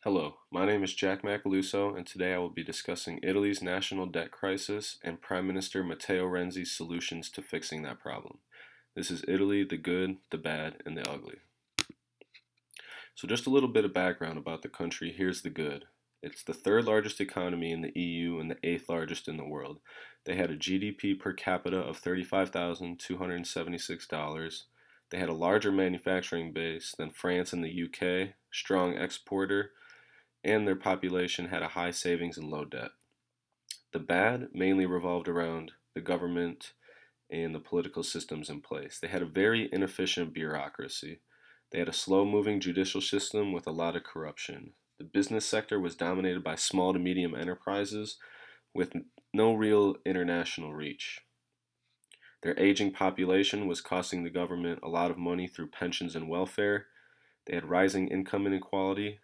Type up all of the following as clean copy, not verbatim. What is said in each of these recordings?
Hello, my name is Jack Macaluso, and today I will be discussing Italy's national debt crisis and Prime Minister Matteo Renzi's solutions to fixing that problem. This is Italy, the good, the bad, and the ugly. So, just a little bit of background about the country. Here's the good. It's the third largest economy in the EU and the eighth largest in the world. They had a GDP per capita of $35,276. They had a larger manufacturing base than France and the UK, strong exporter, and their population had a high savings and low debt. The bad mainly revolved around the government and the political systems in place. They had a very inefficient bureaucracy. They had a slow moving judicial system with a lot of corruption. The business sector was dominated by small to medium enterprises with no real international reach. Their aging population was costing the government a lot of money through pensions and welfare. They had rising income inequality.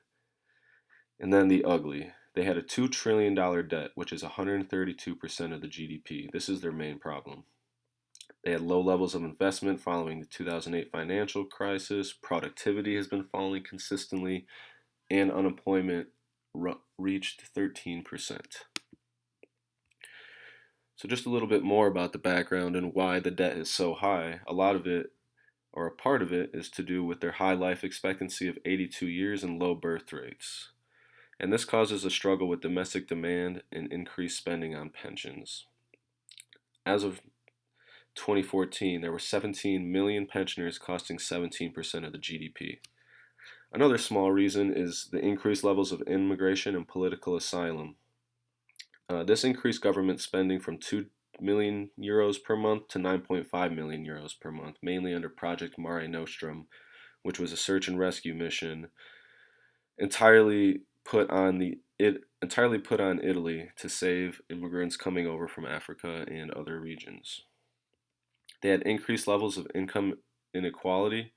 And then the ugly. They had a $2 trillion debt, which is 132% of the GDP. This is their main problem. They had low levels of investment following the 2008 financial crisis. Productivity has been falling consistently, and unemployment reached 13%. So, just a little bit more about the background and why the debt is so high. A lot of it, or a part of it, is to do with their high life expectancy of 82 years and low birth rates. And this causes a struggle with domestic demand and increased spending on pensions. As of 2014, there were 17 million pensioners costing 17% of the GDP. Another small reason is the increased levels of immigration and political asylum. This increased government spending from 2 million euros per month to 9.5 million euros per month, mainly under Project Mare Nostrum, which was a search and rescue mission entirely entirely put on Italy to save immigrants coming over from Africa and other regions. They had increased levels of income inequality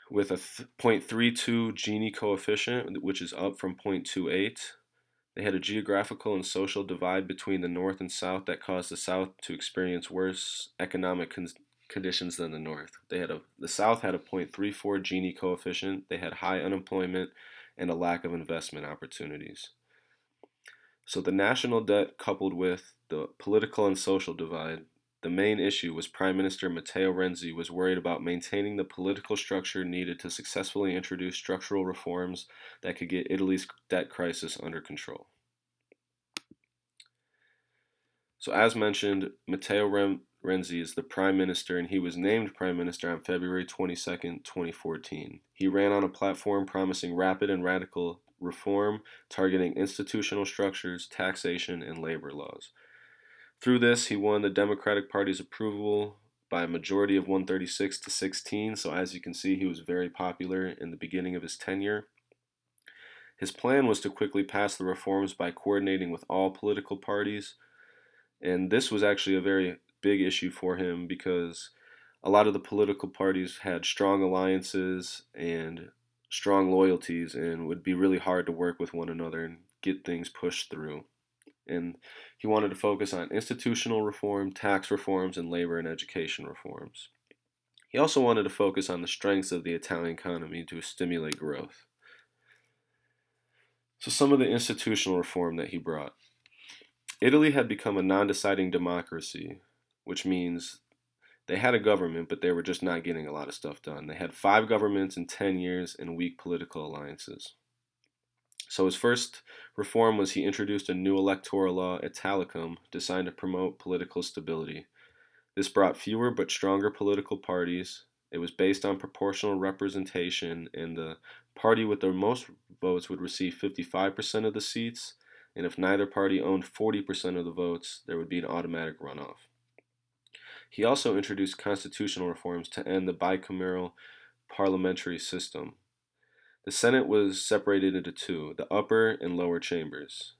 with a 0.32 Gini coefficient, which is up from 0.28. They had a geographical and social divide between the North and South that caused the South to experience worse economic conditions than the North. The South had a 0.34 Gini coefficient. They had high unemployment and a lack of investment opportunities. So the national debt coupled with the political and social divide, the main issue was Prime Minister Matteo Renzi was worried about maintaining the political structure needed to successfully introduce structural reforms that could get Italy's debt crisis under control. So as mentioned, Matteo Renzi is the Prime Minister, and he was named Prime Minister on February 22nd, 2014. He ran on a platform promising rapid and radical reform, targeting institutional structures, taxation, and labor laws. Through this, he won the Democratic Party's approval by a majority of 136 to 16, so as you can see, he was very popular in the beginning of his tenure. His plan was to quickly pass the reforms by coordinating with all political parties, and this was actually a very big issue for him because a lot of the political parties had strong alliances and strong loyalties and would be really hard to work with one another and get things pushed through. And he wanted to focus on institutional reform, tax reforms, and labor and education reforms. He also wanted to focus on the strengths of the Italian economy to stimulate growth. So, some of the institutional reform that he brought. Italy had become a non deciding democracy, which means they had a government, but they were just not getting a lot of stuff done. They had 5 governments in 10 years and weak political alliances. So his first reform was he introduced a new electoral law, Italicum, designed to promote political stability. This brought fewer but stronger political parties. It was based on proportional representation, and the party with the most votes would receive 55% of the seats, and if neither party owned 40% of the votes, there would be an automatic runoff. He also introduced constitutional reforms to end the bicameral parliamentary system. The Senate was separated into two, the upper and lower chambers.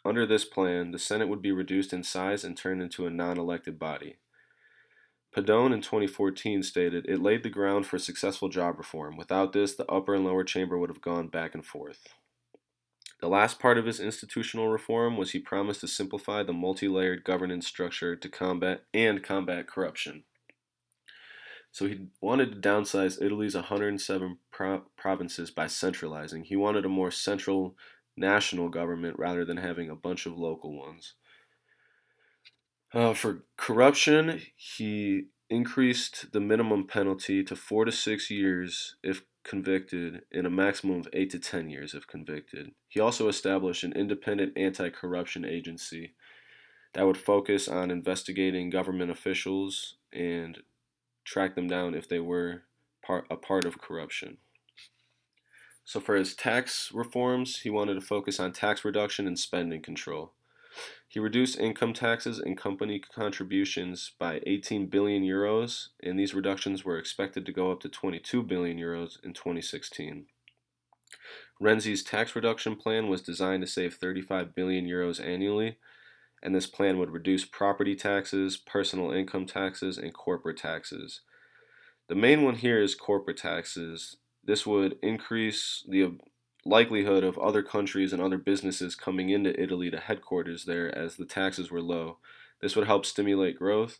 Under this plan, the Senate would be reduced in size and turned into a non elected body. Padone in 2014 stated, "It laid the ground for successful job reform. Without this, the upper and lower chamber would have gone back and forth." The last part of his institutional reform was he promised to simplify the multi-layered governance structure to combat corruption. So he wanted to downsize Italy's 107 provinces by centralizing. He wanted a more central national government rather than having a bunch of local ones. For corruption, he increased the minimum penalty to 4 to 6 years if convicted, and a maximum of 8 to 10 years if convicted. He also established an independent anti corruption agency that would focus on investigating government officials and track them down if they were a part of corruption. So, for his tax reforms, he wanted to focus on tax reduction and spending control. He reduced income taxes and company contributions by 18 billion euros, and these reductions were expected to go up to 22 billion euros in 2016. Renzi's tax reduction plan was designed to save 35 billion euros annually, and this plan would reduce property taxes, personal income taxes, and corporate taxes. The main one here is corporate taxes. This would increase the likelihood of other countries and other businesses coming into Italy to headquarters there as the taxes were low. This would help stimulate growth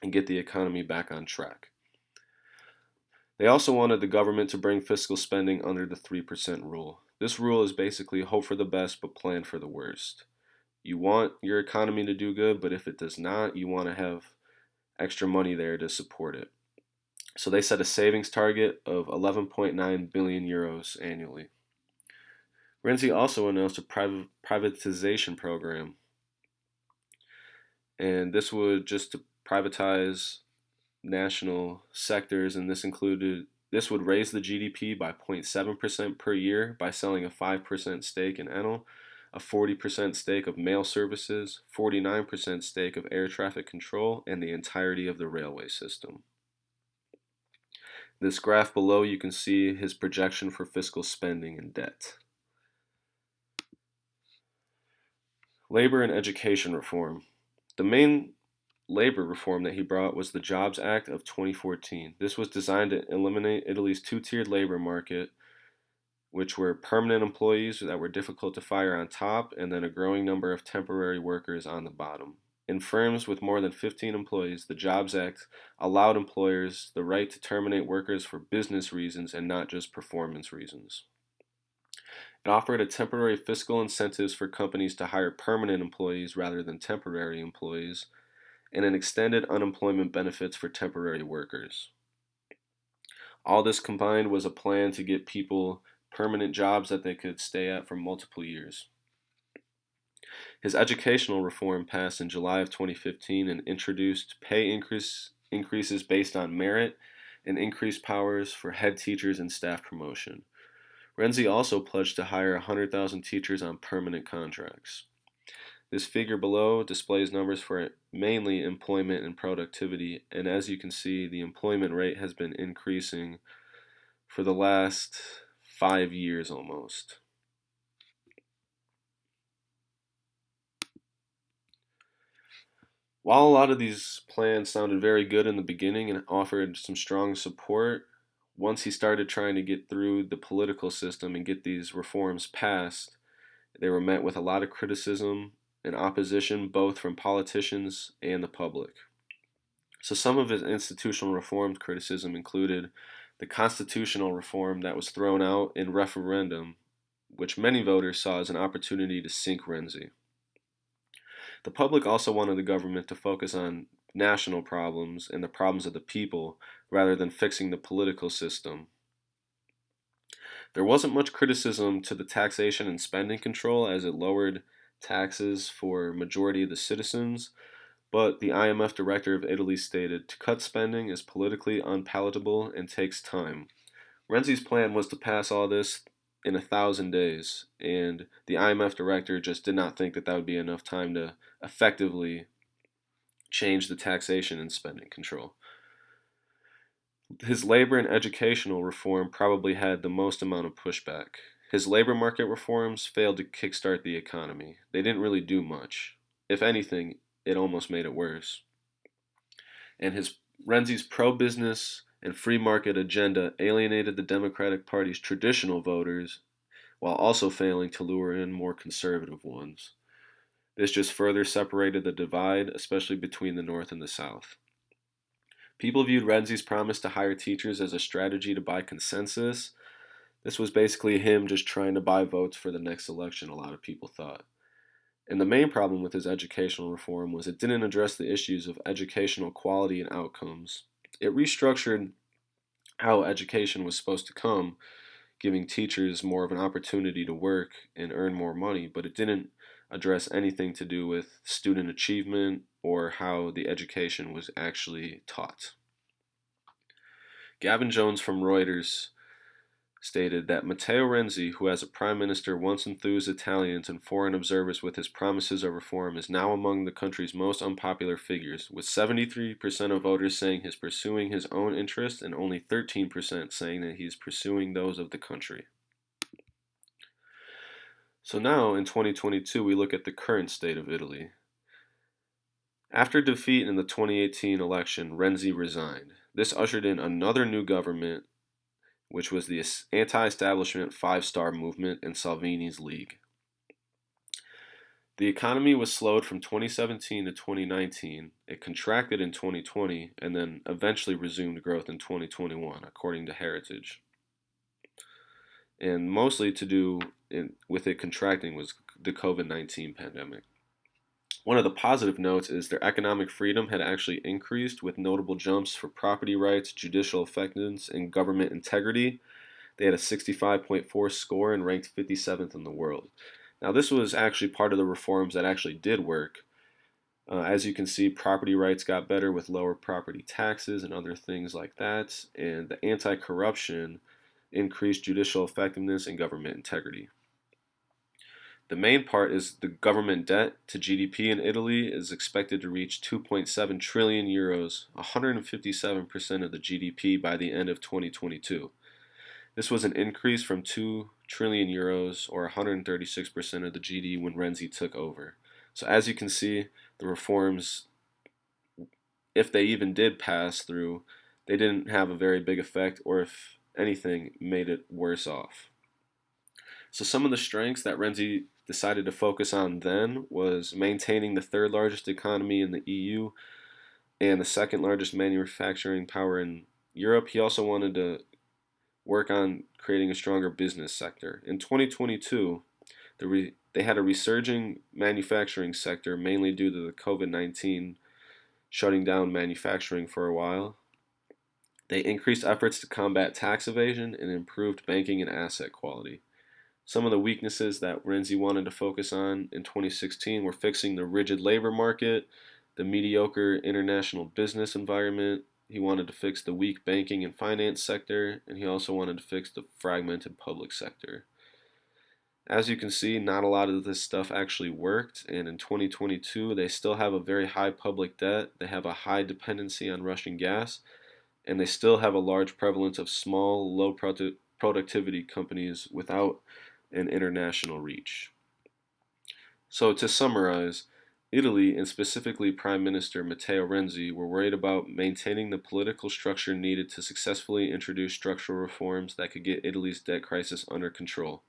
and get the economy back on track. They also wanted the government to bring fiscal spending under the 3% rule. This rule is basically hope for the best but plan for the worst. You want your economy to do good, but if it does not, you want to have extra money there to support it. So they set a savings target of 11.9 billion euros annually. Renzi also announced a privatization program, and this would just to privatize national sectors, and this would raise the GDP by 0.7% per year by selling a 5% stake in Enel, a 40% stake of mail services, 49% stake of air traffic control, and the entirety of the railway system. This graph below, you can see his projection for fiscal spending and debt. Labor and education reform. The main labor reform that he brought was the Jobs Act of 2014. This was designed to eliminate Italy's two-tiered labor market, which were permanent employees that were difficult to fire on top, and then a growing number of temporary workers on the bottom. In firms with more than 15 employees, the Jobs Act allowed employers the right to terminate workers for business reasons and not just performance reasons. It offered a temporary fiscal incentives for companies to hire permanent employees rather than temporary employees, and an extended unemployment benefits for temporary workers. All this combined was a plan to get people permanent jobs that they could stay at for multiple years. His educational reform passed in July of 2015 and introduced pay increases based on merit and increased powers for head teachers and staff promotion. Renzi also pledged to hire 100,000 teachers on permanent contracts. This figure below displays numbers for mainly employment and productivity, and as you can see, the employment rate has been increasing for the last 5 years almost. While a lot of these plans sounded very good in the beginning and offered some strong support, once he started trying to get through the political system and get these reforms passed, they were met with a lot of criticism and opposition both from politicians and the public. So some of his institutional reform criticism included the constitutional reform that was thrown out in referendum, which many voters saw as an opportunity to sink Renzi. The public also wanted the government to focus on national problems and the problems of the people rather than fixing the political system. There wasn't much criticism to the taxation and spending control as it lowered taxes for majority of the citizens, but the IMF director of Italy stated, to cut spending is politically unpalatable and takes time. Renzi's plan was to pass all this in 1,000 days, and the IMF director just did not think that that would be enough time to effectively change the taxation and spending control. His labor and educational reform probably had the most amount of pushback. His labor market reforms failed to kickstart the economy. They didn't really do much. If anything, it almost made it worse. And Renzi's pro-business and free market agenda alienated the Democratic Party's traditional voters while also failing to lure in more conservative ones. This just further separated the divide, especially between the North and the South. People viewed Renzi's promise to hire teachers as a strategy to buy consensus. This was basically him just trying to buy votes for the next election, a lot of people thought. And the main problem with his educational reform was it didn't address the issues of educational quality and outcomes. It restructured how education was supposed to come, giving teachers more of an opportunity to work and earn more money, but it didn't address anything to do with student achievement or how the education was actually taught. Gavin Jones from Reuters stated that Matteo Renzi, who as a prime minister once enthused Italians and foreign observers with his promises of reform, is now among the country's most unpopular figures, with 73% of voters saying he's pursuing his own interests and only 13% saying that he's pursuing those of the country. So now, in 2022, we look at the current state of Italy. After defeat in the 2018 election, Renzi resigned. This ushered in another new government, which was the anti-establishment Five-Star Movement and Salvini's League. The economy was slowed from 2017 to 2019. It contracted in 2020 and then eventually resumed growth in 2021, according to Heritage. And mostly to do with it contracting was the COVID-19 pandemic. One of the positive notes is their economic freedom had actually increased with notable jumps for property rights, judicial effectiveness, and government integrity. They had a 65.4 score and ranked 57th in the world. Now, this was actually part of the reforms that actually did work. As you can see, property rights got better with lower property taxes and other things like that, and the anti-corruption increased judicial effectiveness and government integrity. The main part is the government debt to GDP in Italy is expected to reach 2.7 trillion euros, 157% of the GDP by the end of 2022. This was an increase from 2 trillion euros or 136% of the GDP when Renzi took over. So as you can see, the reforms, if they even did pass through, they didn't have a very big effect, or if anything, made it worse off. So some of the strengths that Renzi decided to focus on then was maintaining the third largest economy in the EU and the second largest manufacturing power in Europe. He also wanted to work on creating a stronger business sector. In 2022, they had a resurging manufacturing sector, mainly due to the COVID-19 shutting down manufacturing for a while. They increased efforts to combat tax evasion and improved banking and asset quality. Some of the weaknesses that Renzi wanted to focus on in 2016 were fixing the rigid labor market, the mediocre international business environment. He wanted to fix the weak banking and finance sector, and he also wanted to fix the fragmented public sector. As you can see, not a lot of this stuff actually worked, and in 2022, they still have a very high public debt, they have a high dependency on Russian gas, and they still have a large prevalence of small, low productivity companies without an international reach. So to summarize, Italy, and specifically Prime Minister Matteo Renzi, were worried about maintaining the political structure needed to successfully introduce structural reforms that could get Italy's debt crisis under control.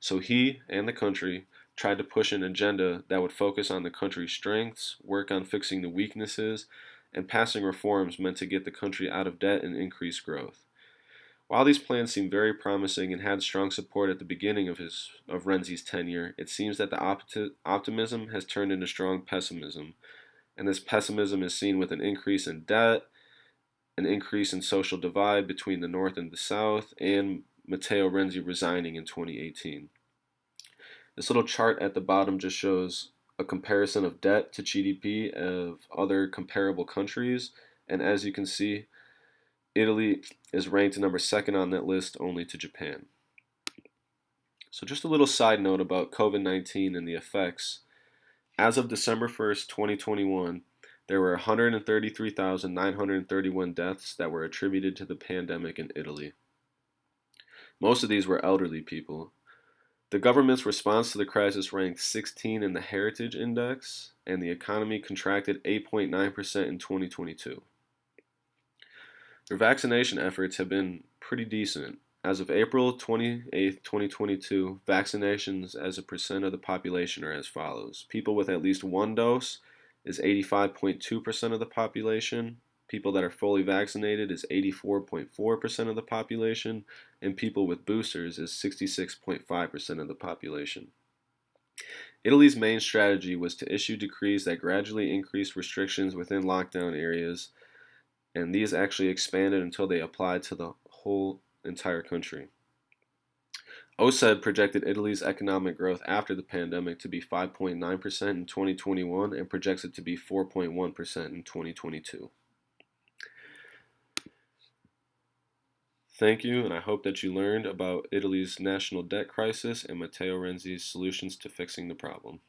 So he and the country tried to push an agenda that would focus on the country's strengths, work on fixing the weaknesses, and passing reforms meant to get the country out of debt and increase growth. While these plans seemed very promising and had strong support at the beginning of Renzi's tenure, it seems that the optimism has turned into strong pessimism, and this pessimism is seen with an increase in debt, an increase in social divide between the North and the South, and Matteo Renzi resigning in 2018. This little chart at the bottom just shows a comparison of debt to GDP of other comparable countries, and as you can see, Italy is ranked number second on that list, only to Japan. So just a little side note about COVID-19 and the effects. As of December 1st, 2021, there were 133,931 deaths that were attributed to the pandemic in Italy. Most of these were elderly people. The government's response to the crisis ranked 16 in the Heritage Index, and the economy contracted 8.9% in 2022. Their vaccination efforts have been pretty decent. As of April 28, 2022, vaccinations as a percent of the population are as follows. People with at least one dose is 85.2% of the population. People that are fully vaccinated is 84.4% of the population, and people with boosters is 66.5% of the population. Italy's main strategy was to issue decrees that gradually increased restrictions within lockdown areas, and these actually expanded until they applied to the whole entire country. OSED projected Italy's economic growth after the pandemic to be 5.9% in 2021 and projects it to be 4.1% in 2022. Thank you, and I hope that you learned about Italy's national debt crisis and Matteo Renzi's solutions to fixing the problem.